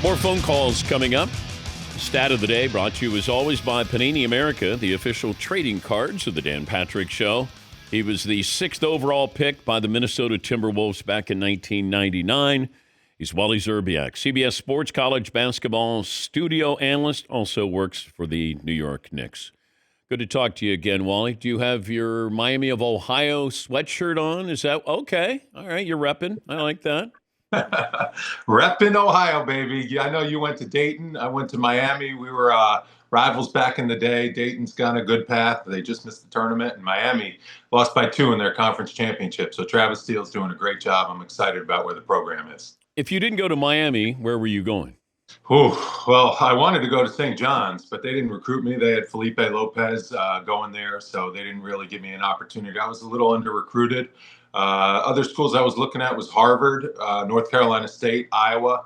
More phone calls coming up. Stat of the day brought to you as always by Panini America, the official trading cards of the Dan Patrick Show. He was the 6th overall pick by the Minnesota Timberwolves back in 1999. He's Wally Szczerbiak, CBS Sports College basketball studio analyst, also works for the New York Knicks. Good to talk to you again, Wally. Do you have your Miami of Ohio sweatshirt on? Is that okay? All right, you're repping. I like that. Reppin' Ohio, baby. Yeah, I know you went to Dayton. I went to Miami. We were rivals back in the day. Dayton's gone a good path. They just missed the tournament, and Miami lost by 2 in their conference championship. So Travis Steele's doing a great job. I'm excited about where the program is. If you didn't go to Miami, where were you going? Well, I wanted to go to St. John's, but they didn't recruit me. They had Felipe Lopez going there, so they didn't really give me an opportunity. I was a little under-recruited. Other schools I was looking at was Harvard, North Carolina State, Iowa,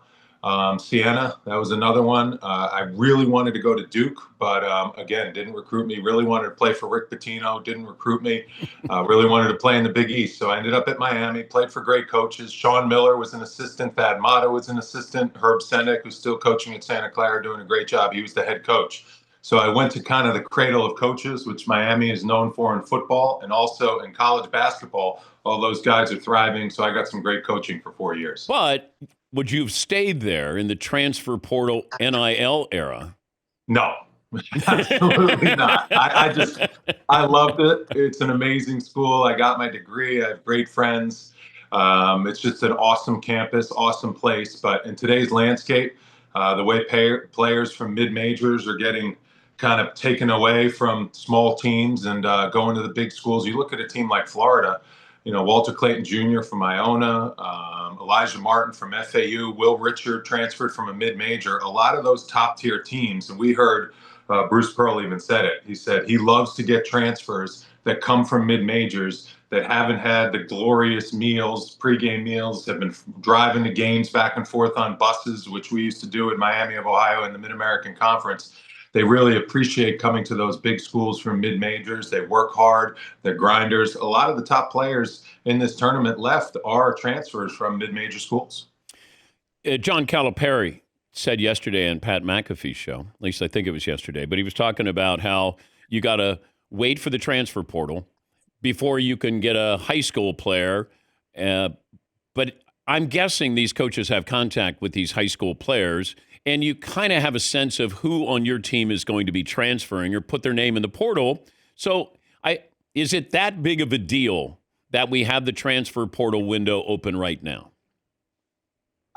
Siena. That was another one. I really wanted to go to Duke, but again, didn't recruit me. Really wanted to play for Rick Pitino, didn't recruit me. Really wanted to play in the Big East. So I ended up at Miami, played for great coaches. Sean Miller was an assistant. Thad Matta was an assistant. Herb Sendek, who's still coaching at Santa Clara, doing a great job. He was the head coach. So I went to kind of the cradle of coaches, which Miami is known for in football and also in college basketball. All those guys are thriving, so I got some great coaching for 4 years. But would you have stayed there in the transfer portal NIL era? No, absolutely not. I loved it. It's an amazing school. I got my degree. I have great friends. It's just an awesome campus, awesome place. But in today's landscape, the way players from mid-majors are getting kind of taken away from small teams and going to the big schools. You look at a team like Florida, Walter Clayton Jr. from Iona, Elijah Martin from FAU, Will Richard transferred from a mid-major. A lot of those top-tier teams, and we heard Bruce Pearl even said it. He said he loves to get transfers that come from mid-majors that haven't had the glorious meals, pregame meals, have been driving the games back and forth on buses, which we used to do at Miami of Ohio in the Mid-American Conference. They really appreciate coming to those big schools from mid-majors. They work hard. They're grinders. A lot of the top players in this tournament left are transfers from mid-major schools. John Calipari said yesterday on Pat McAfee's show, at least I think it was yesterday, but he was talking about how you got to wait for the transfer portal before you can get a high school player. But I'm guessing these coaches have contact with these high school players, and you kind of have a sense of who on your team is going to be transferring or put their name in the portal. So is it that big of a deal that we have the transfer portal window open right now?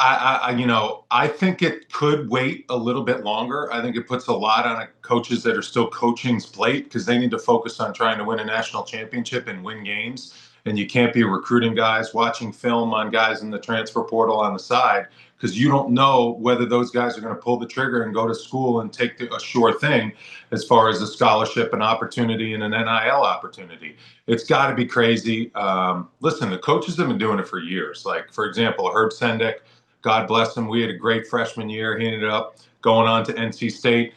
I think it could wait a little bit longer. I think it puts a lot on coaches that are still coaching's plate because they need to focus on trying to win a national championship and win games. And you can't be recruiting guys, watching film on guys in the transfer portal on the side, because you don't know whether those guys are going to pull the trigger and go to school and take a sure thing as far as a scholarship, an opportunity, and an NIL opportunity. It's got to be crazy. Listen, the coaches have been doing it for years. Like, for example, Herb Sendek, God bless him. We had a great freshman year. He ended up going on to NC State.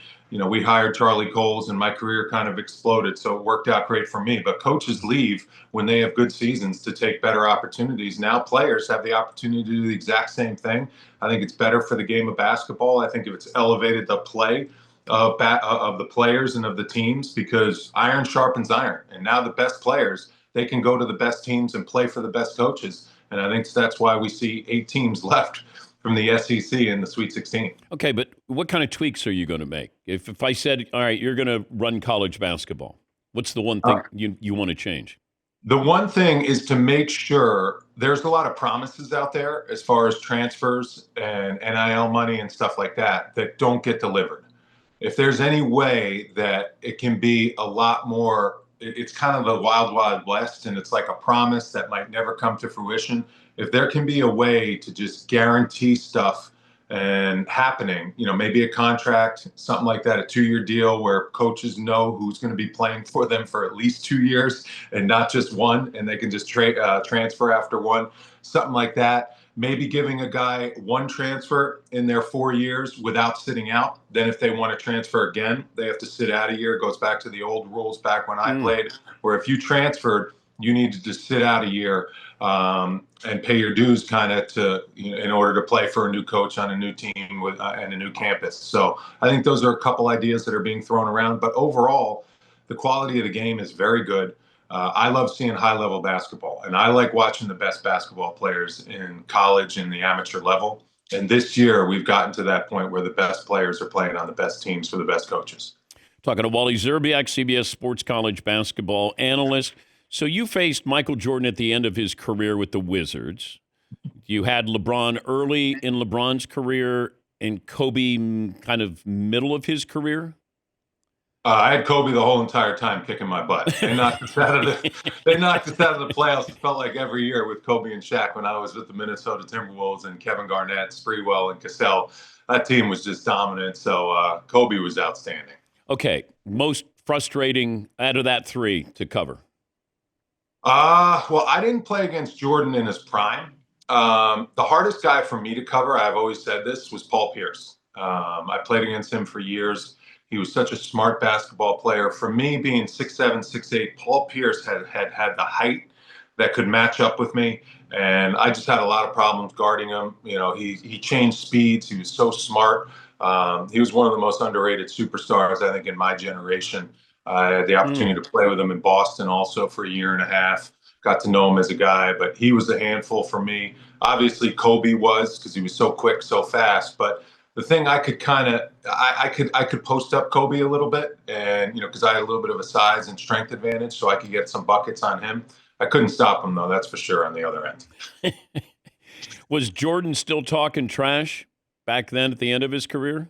We hired Charlie Coles, and my career kind of exploded, so it worked out great for me. But coaches leave when they have good seasons to take better opportunities. Now players have the opportunity to do the exact same thing. I think it's better for the game of basketball. I think if it's elevated the play of the players and of the teams, because iron sharpens iron. And now the best players, they can go to the best teams and play for the best coaches. And I think that's why we see 8 teams left from the SEC in the Sweet 16. Okay, but what kind of tweaks are you going to make? If I said, all right, you're going to run college basketball, what's the one thing you want to change? The one thing is to make sure there's a lot of promises out there as far as transfers and NIL money and stuff like that don't get delivered. If there's any way that it can be a lot more, it's kind of the wild, wild west, and it's like a promise that might never come to fruition. If there can be a way to just guarantee stuff and happening, maybe a contract, something like that, a 2-year deal where coaches know who's going to be playing for them for at least 2 years and not just one, and they can just transfer after one, something like that. Maybe giving a guy one transfer in their 4 years without sitting out. Then if they want to transfer again, they have to sit out a year. It goes back to the old rules back when I played, where if you transferred, you need to just sit out a year and pay your dues kind of in order to play for a new coach on a new team with and a new campus. So I think those are a couple ideas that are being thrown around. But overall, the quality of the game is very good. I love seeing high-level basketball, and I like watching the best basketball players in college and the amateur level. And this year, we've gotten to that point where the best players are playing on the best teams for the best coaches. Talking to Wally Szczerbiak, CBS Sports College basketball analyst. So you faced Michael Jordan at the end of his career with the Wizards. You had LeBron early in LeBron's career and Kobe kind of middle of his career. I had Kobe the whole entire time kicking my butt. They knocked us out of the playoffs. It felt like every year with Kobe and Shaq when I was with the Minnesota Timberwolves and Kevin Garnett, Sprewell, and Cassell. That team was just dominant. So Kobe was outstanding. Okay, most frustrating out of that three to cover? Well, I didn't play against Jordan in his prime. The hardest guy for me to cover, I've always said this, was Paul Pierce. I played against him for years. He was such a smart basketball player. For me, being 6'7", 6'8", Paul Pierce had the height that could match up with me, and I just had a lot of problems guarding him. You know, he changed speeds. He was so smart. He was one of the most underrated superstars, I think, in my generation. I had the opportunity to play with him in Boston also for a year and a half. Got to know him as a guy, but he was a handful for me. Obviously, Kobe was, because he was so quick, so fast, but the thing I could I could post up Kobe a little bit, and because I had a little bit of a size and strength advantage, so I could get some buckets on him. I couldn't stop him though, that's for sure. On the other end, Was Jordan still talking trash back then at the end of his career?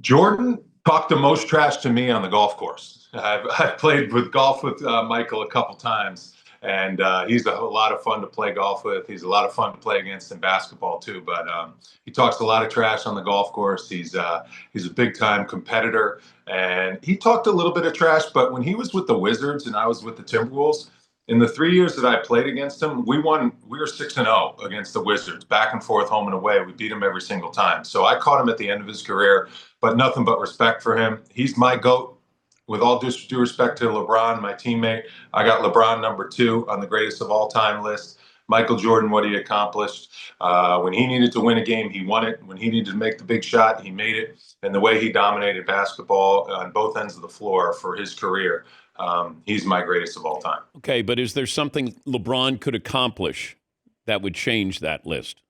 Jordan talked the most trash to me on the golf course. I've played golf with Michael a couple times. And he's a lot of fun to play golf with. He's a lot of fun to play against in basketball too. But he talks a lot of trash on the golf course. He's a big time competitor, and he talked a little bit of trash. But when he was with the Wizards and I was with the Timberwolves, in the 3 years that I played against him, we won. We were 6-0 against the Wizards, back and forth, home and away. We beat him every single time. So I caught him at the end of his career, but nothing but respect for him. He's my GOAT. With all due respect to LeBron, my teammate, I got LeBron number 2 on the greatest of all time list. Michael Jordan, what he accomplished. When he needed to win a game, he won it. When he needed to make the big shot, he made it. And the way he dominated basketball on both ends of the floor for his career, he's my greatest of all time. Okay, but is there something LeBron could accomplish that would change that list?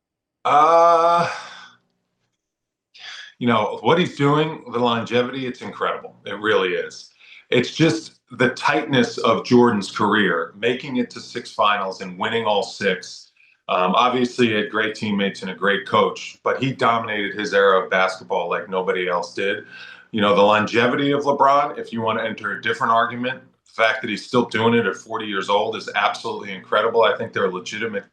What he's doing, the longevity, it's incredible. It really is. It's just the tightness of Jordan's career, making it to 6 finals and winning all 6. Obviously, he had great teammates and a great coach, but he dominated his era of basketball like nobody else did. The longevity of LeBron, if you want to enter a different argument, the fact that he's still doing it at 40 years old is absolutely incredible. I think they're a legitimate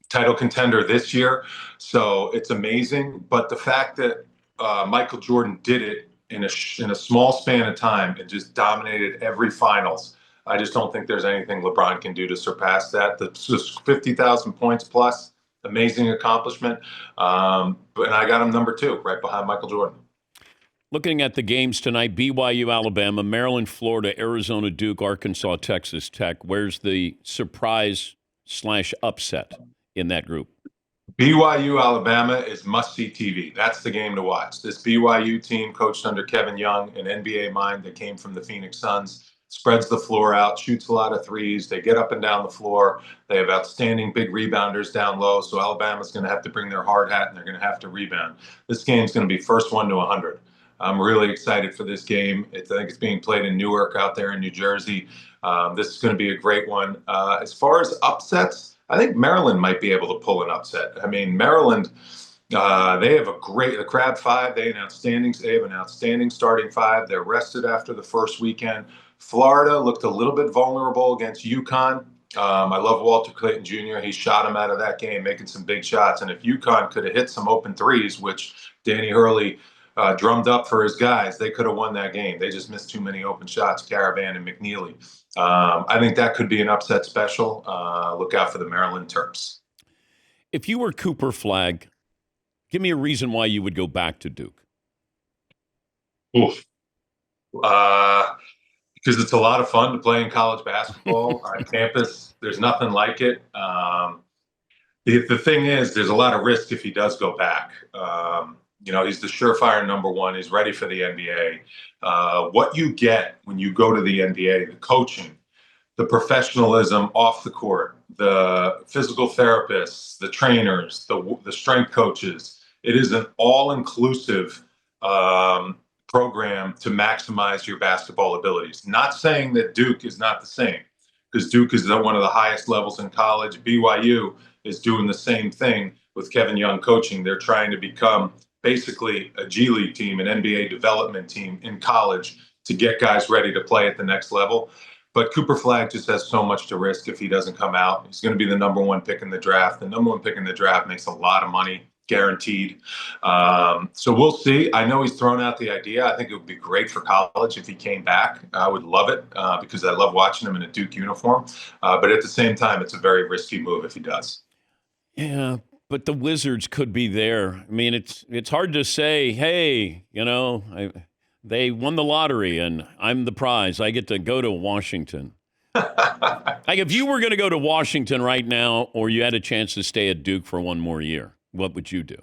title contender this year. So it's amazing. But the fact that Michael Jordan did it in a small span of time and just dominated every finals, I just don't think there's anything LeBron can do to surpass that. The 50,000 points plus, amazing accomplishment. And I got him number 2, right behind Michael Jordan. Looking at the games tonight, BYU, Alabama, Maryland, Florida, Arizona, Duke, Arkansas, Texas Tech. Where's the surprise/upset in that group? BYU, Alabama is must-see TV. That's the game to watch. This BYU team, coached under Kevin Young, an NBA mind that came from the Phoenix Suns, spreads the floor out, shoots a lot of threes. They get up and down the floor. They have outstanding big rebounders down low, so Alabama's going to have to bring their hard hat, and they're going to have to rebound. This game's going to be first 1 to 100. I'm really excited for this game. I think it's being played in Newark out there in New Jersey. This is going to be a great one. As far as upsets, I think Maryland might be able to pull an upset. I mean, Maryland, they have the Crab 5. They have an outstanding starting 5. They're rested after the first weekend. Florida looked a little bit vulnerable against UConn. I love Walter Clayton Jr. He shot him out of that game, making some big shots. And if UConn could have hit some open threes, which Danny Hurley drummed up for his guys, they could have won that game. They just missed too many open shots, Caravan and McNeely. I think that could be an upset special. Look out for the Maryland Terps. If you were Cooper Flagg, give me a reason why you would go back to Duke. Oof. Because it's a lot of fun to play in college basketball on campus. There's nothing like it. The thing is, there's a lot of risk if he does go back. He's the surefire number one. He's ready for the NBA. What you get when you go to the NBA, the coaching, the professionalism off the court, the physical therapists, the trainers, the strength coaches, it is an all-inclusive program to maximize your basketball abilities. Not saying that Duke is not the same, because Duke is at one of the highest levels in college. BYU is doing the same thing with Kevin Young coaching. They're trying to become basically a G League team, an NBA development team in college to get guys ready to play at the next level. But Cooper Flagg just has so much to risk if he doesn't come out. He's going to be the number one pick in the draft. The number one pick in the draft makes a lot of money, guaranteed. So we'll see. I know he's thrown out the idea. I think it would be great for college if he came back. I would love it because I love watching him in a Duke uniform. But at the same time, it's a very risky move if he does. Yeah, but the Wizards could be there. I mean, it's hard to say, hey, they won the lottery and I'm the prize. I get to go to Washington. Like if you were going to go to Washington right now or you had a chance to stay at Duke for one more year, what would you do?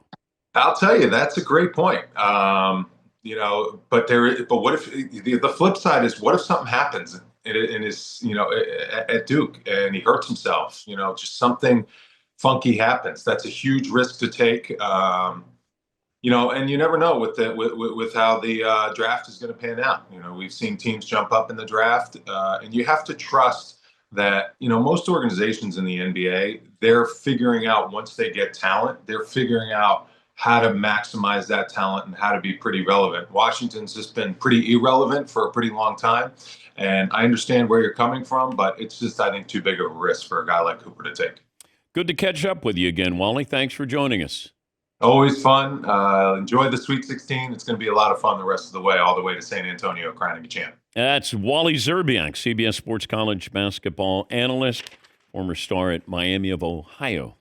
I'll tell you, that's a great point. But what if the flip side is, what if something happens in his, at Duke and he hurts himself, just something funky happens. That's a huge risk to take. And you never know with how the draft is going to pan out. We've seen teams jump up in the draft, and you have to trust that, most organizations in the NBA, they're figuring out once they get talent, they're figuring out how to maximize that talent and how to be pretty relevant. Washington's just been pretty irrelevant for a pretty long time. And I understand where you're coming from, but it's just, I think, too big of a risk for a guy like Cooper to take. Good to catch up with you again, Wally. Thanks for joining us. Always fun. Enjoy the Sweet 16. It's going to be a lot of fun the rest of the way, all the way to San Antonio, crowning a champ. That's Wally Szczerbiak, CBS Sports College basketball analyst, former star at Miami of Ohio.